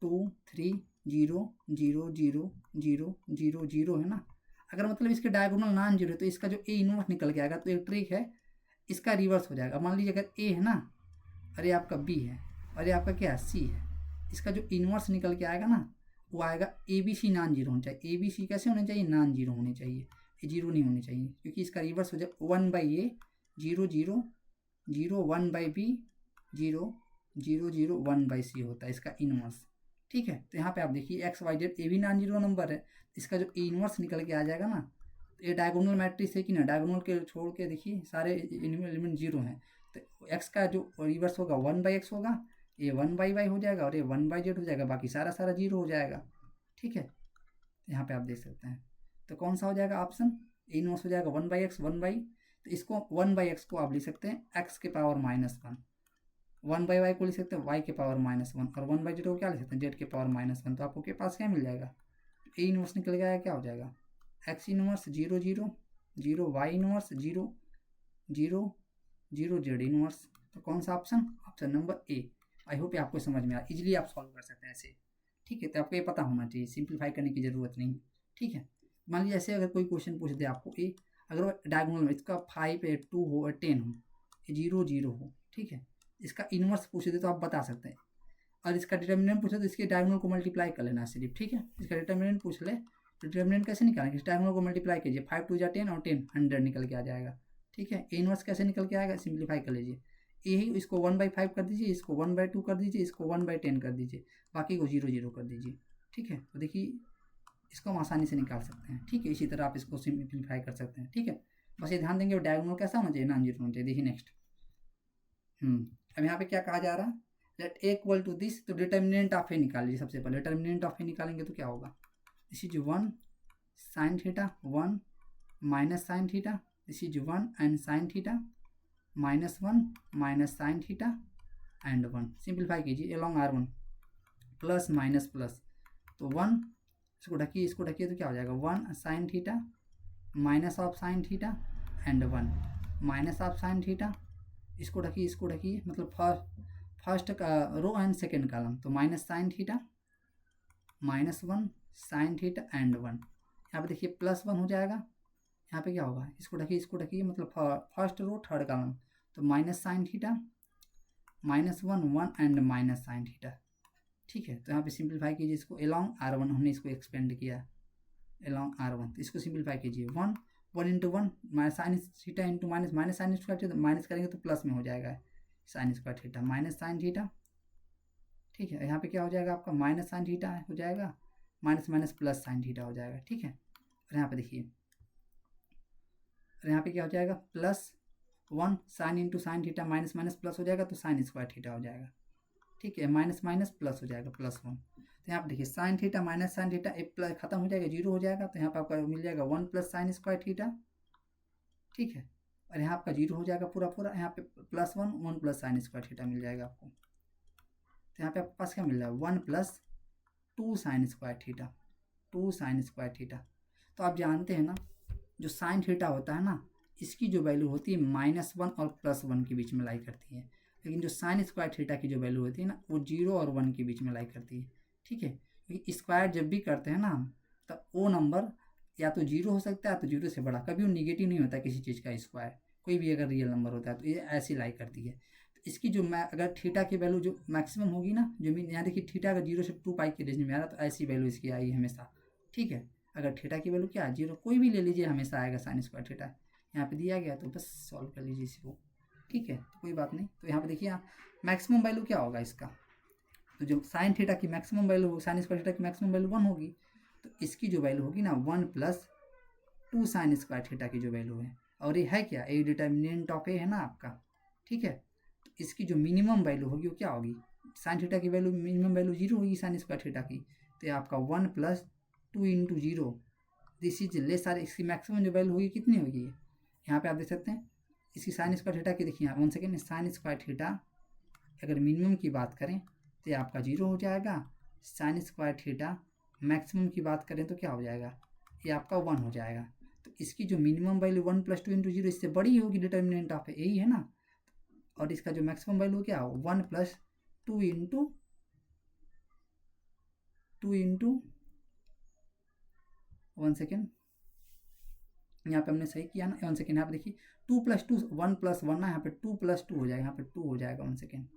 2 3 0 0 0 0 0 0 है ना, अगर मतलब इसके डायगोनल नॉन जीरो है तो इसका जो ए इनवर्स निकल के आएगा। तो एक ट्रिक है, इसका रिवर्स हो जाएगा। मान लीजिए अगर ए है ना, और ये आपका बी है, और ये आपका क्या है, सी है, इसका जो इन्वर्स निकल के आएगा ना वो आएगा A B C non zero होना चाहिए। ए बी सी कैसे होने चाहिए, नॉन जीरो होने चाहिए, ये जीरो नहीं होने चाहिए, क्योंकि इसका रिवर्स हो जाए 1/a 0 0 0 1/b 0 0 0 1/c होता है इसका इनवर्स। ठीक है, तो यहाँ पे आप देखिए एक्स वाई जेड ए भी नॉन जीरो नंबर है, इसका जो इनवर्स निकल के आ जाएगा ना, तो ये डायगोनल मैट्रिक्स है कि ना, डायगोनल के छोड़ के देखिए सारे एलिमेंट जीरो हैं, तो एक्स का जो रिवर्स होगा 1/x होगा, ये 1/y हो जाएगा और ये 1/z हो जाएगा, बाकी सारा सारा जीरो हो जाएगा। ठीक है, यहाँ पे आप देख सकते हैं, तो कौन सा हो जाएगा ऑप्शन, इनवर्स हो जाएगा 1/x 1/, तो इसको 1/x को आप लिख सकते हैं x के पावर -1, 1/y को लिख सकते हैं y के पावर -1 और 1/z को क्या लिख सकते हैं z के पावर -1। तो आपको के पास क्या मिल जाएगा, ए इनवर्स निकल गया, क्या हो जाएगा x inverse 0 0 0 y inverse 0 0 0 z inverse. तो कौन सा option, option number A. I hope आपको समझ में आया, इजीली आप सॉल्व कर सकते हैं ऐसे। ठीक है, तो आपको ये पता होना चाहिए, सिंप्लीफाई करने की जरूरत नहीं। ठीक है, मान लीजिए ऐसे अगर कोई क्वेश्चन पूछ दे आपको ए, अगर वो डायगोनल में इसका 5 है 2 हो 10 हो 0 0 हो, ठीक है, इसका इनवर्स पूछ दे तो आप बता सकते हैं, और इसका डिटर्मिनेंट पूछे तो इसके डायगोनल को मल्टीप्लाई कर लेना सिर्फ। ठीक है, इसका डिटर्मिनेंट पूछ ले तो डिटर्मिनेंट कैसे निकालेंगे, इस डायगोनल को मल्टीप्लाई कीजिए, 5 2 10 और 10 100 निकल के आ जाएगा। ठीक है, ए इनवर्स कैसे निकल के आएगा, सिंप्लीफाई कर लीजिए, यही इसको 1/5 कर दीजिए, इसको 1/2 कर दीजिए, इसको 1/10 कर दीजिए, बाकी को 0 0 कर दीजिए। ठीक है, तो देखिए इसको हम आसानी से निकाल सकते हैं। ठीक है, इसी तरह आप इसको सिंप्लीफाई कर सकते हैं। ठीक है, बस ये ध्यान देंगे डायगोनल कैसा होना चाहिए, नॉन जीरो होना चाहिए। देखिए नेक्स्ट, अब यहाँ पे क्या कहा जा रहा है, let A equal to this, तो डिटर्मिनेंट ऑफ ए निकाल लीजिए। सबसे पहले डिटर्मिनेंट ऑफ ए निकालेंगे तो क्या होगा, this is 1 sin theta 1 minus sine theta, this is 1 and sine theta -1 minus sine theta and 1। Simplify कीजिए along R1 plus minus plus, तो 1 इसको ढकिए तो क्या हो जाएगा 1 sign theta minus of sine theta and 1 minus of sine theta, इसको ढकिए मतलब first का रो एंड सेकेंड कॉलम, तो minus sine theta -1 sine theta and 1। यहाँ पे देखिए +1 हो जाएगा, यहाँ पे क्या होगा, इसको ढकिए मतलब फर्स्ट रो थर्ड कॉलम, तो minus sine theta -1 1 and minus sine theta. ठीक है, तो यहाँ पे सिंप्लीफाई कीजिए इसको along R1, हमने इसको एक्सपेंड किया along R1, तो इसको सिंप्लीफाई कीजिए 1 × 1 minus sine theta into minus sign square theta, minus करेंगे तो प्लस में हो जाएगा sine square theta minus sine theta. ठीक है, यहाँ पे क्या हो जाएगा आपका माइनस साइन थीटा हो जाएगा, minus minus plus sine theta हो जाएगा। ठीक है, और यहाँ पे देखिए, और यहाँ पे क्या हो जाएगा +1 sine into sine theta minus minus plus हो जाएगा, तो साइन स्क्वायर थीटा हो जाएगा। ठीक है, माइनस माइनस प्लस हो जाएगा +1, तो यहाँ पे देखिए sign theta minus sine theta एक प्लस खत्म हो जाएगा, 0 हो जाएगा, तो यहाँ पे आपका मिल जाएगा 1 + साइन स्क्वायर थीटा। ठीक है, और यहाँ आपका 0 हो जाएगा पूरा, यहाँ पे +1 1 + साइन स्क्वायर थीटा मिल जाएगा आपको। तो यहाँ पे आपके पास क्या मिल रहा है 1 + 2 sign square theta, 2 sign square theta. तो आप जानते हैं ना, जो साइन थीटा होता है ना, इसकी जो वैल्यू होती है -1 और +1 के बीच में लाई करती है, लेकिन जो साइन स्क्वायर थीटा की जो वैल्यू होती है ना, वो 0 और 1 के बीच में लाई करती है। ठीक है, क्योंकि स्क्वायर जब भी करते हैं ना हम, तो वो नंबर या तो 0 हो सकता है या तो 0 से बड़ा, कभी वो निगेटिव नहीं होता किसी चीज़ का स्क्वायर, कोई भी अगर रियल नंबर होता है तो ये ऐसी लाई करती है। तो इसकी जो अगर थीटा की वैल्यू जो मैक्सिमम होगी ना, जो मीन यहाँ देखिए थीटा अगर 0 से 2π के रेंज में आ रहा, तो ऐसी वैल्यू इसकी आई हमेशा। ठीक है, अगर थीटा की वैल्यू क्या है 0, कोई भी ले लीजिए हमेशा आएगा साइन स्क्वायर थीटा, यहाँ पे दिया गया तो बस सॉल्व कर लीजिए इसको। ठीक है, तो कोई बात नहीं, तो यहाँ पे देखिए मैक्सिमम वैल्यू क्या होगा इसका, तो जो साइन थीटा की maximum value sign square theta की मैक्सिमम वैल्यू 1 होगी, तो इसकी जो वैल्यू होगी ना 1 + 2 साइन स्क्वायर थीटा की जो वैल्यू है, और ये है क्या, ए डिटर्मिनेंट ऑफ ए है ना आपका। ठीक है, तो इसकी जो मिनिमम वैल्यू होगी वो क्या होगी, साइन थीटा की वैल्यू मिनिमम वैल्यू 0 होगी साइन स्क्वायर थीटा की, तो ये आपका 1 + 2 × 0 दिस इज लेस, सारे इसकी मैक्सिमम जो वैल्यू होगी कितनी होगी, यहाँ पे आप देख सकते हैं इसकी साइन स्क्वायर थीटा की, देखिए 1 सेकेंड, साइन स्क्वायर थीटा अगर मिनिमम की बात करें तो ये आपका 0 हो जाएगा, साइन स्क्वायर थीटा मैक्सिमम की बात करें तो क्या हो जाएगा, ये आपका 1 हो जाएगा। तो इसकी जो मिनिमम वैल्यू 1 + 2 × 0 इससे बड़ी होगी डिटर्मिनेंट ऑफ यही है ना, और इसका जो मैक्सिमम वैल्यू क्या हो 1 + 2 × 1 सेकेंड, यहाँ पे हमने सही किया ना, 1 सेकेंड, यहाँ पे देखिए 2 + 2 1 + 1 ना, यहाँ पे 2 + 2 हो जाएगा, यहाँ पे 2 हो जाएगा 1 सेकेंड,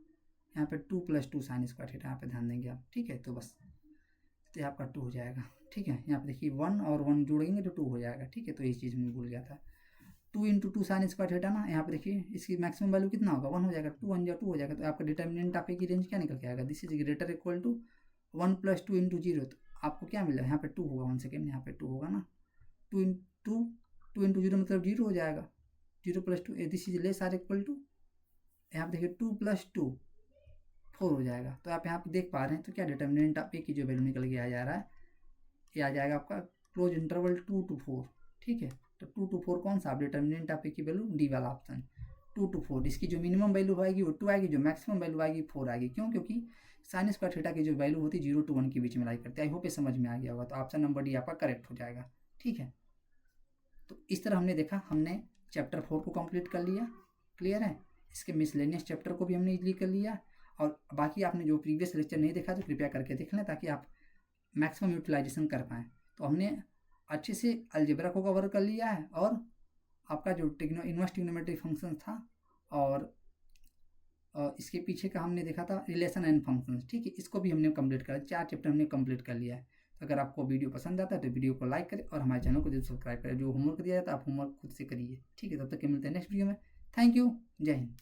यहाँ पे 2 + 2 साइन स्क्वायर थीटा यहाँ पे ध्यान देंगे आप, ठीक है। तो बस तो ये आपका 2 हो जाएगा, ठीक है। यहाँ पे देखिए 1 और 1 जोड़ेंगे तो 2 हो जाएगा, ठीक है। तो ये चीज़ मैं भूल गया था। 2 × 2 साइन स्क्वायर थीटा ना, यहाँ पे देखिए इसकी मैक्सिमम वैल्यू कितना होगा, 1 हो जाएगा। 2 1 जा 2 हो जाएगा। तो आपका डिटर्मिनेंट आप की रेंज क्या निकल के आएगा, this is greater equal to 1 + 2 × 0। तो आपको क्या मिला, यहाँ पे 2 होगा, 1 सेकेंड, यहाँ पे 2 होगा ना, 2 × 0 मतलब 0 हो जाएगा। 0 + 2 this is less or equal to, यहाँ पे देखिए 2 + 2 4 हो जाएगा। तो आप यहाँ पे देख पा रहे हैं। तो क्या डिटर्मिनेंट आप की जो वैल्यू निकल के आ जा रहा है, ये आ जाएगा आपका क्लोज इंटरवल 2 to 4, ठीक है। तो 2 to 4 कौन सा, आप डिटर्मिनेंट आप की वैल्यू डी वाला ऑप्शन 2 to 4। इसकी जो मिनिमम वैल्यू आएगी वो 2 आएगी, जो मैक्सिमम वैल्यू आएगी 4 आएगी। क्यों, क्योंकि साइन स्क्वायर थीटा की जो वैल्यू होती है 0 to 1 के बीच में लाई करती है। आई होप ये समझ में आ गया होगा। तो ऑप्शन नंबर डी आपका करेक्ट हो जाएगा, ठीक है। तो इस तरह हमने देखा, हमने चैप्टर 4 को कंप्लीट कर लिया, क्लियर है। इसके मिसलेनियस चैप्टर को भी हमने इजीली कर लिया। और बाकी आपने जो प्रीवियस लेक्चर नहीं देखा तो कृपया करके देख लें, ताकि आप मैक्सिमम यूटिलाइजेशन कर पाएँ। तो हमने अच्छे से अलजेब्रा को कवर कर लिया है, और आपका जो इनवर्स ट्रिग्नोमेट्री फंक्शन था, और इसके पीछे का हमने देखा था रिलेशन एंड फंक्शंस, ठीक है। इसको भी हमने कंप्लीट करा, 4 चैप्टर हमने कंप्लीट कर लिया है। तो अगर आपको वीडियो पसंद आता है तो वीडियो को लाइक करें और हमारे चैनल को जरूर सब्सक्राइब करें। जो होमवर्क दिया जाता है आप होमवर्क खुद से करिए, ठीक है। तब तक के मिलते हैं नेक्स्ट वीडियो में। थैंक यू, जय हिंद।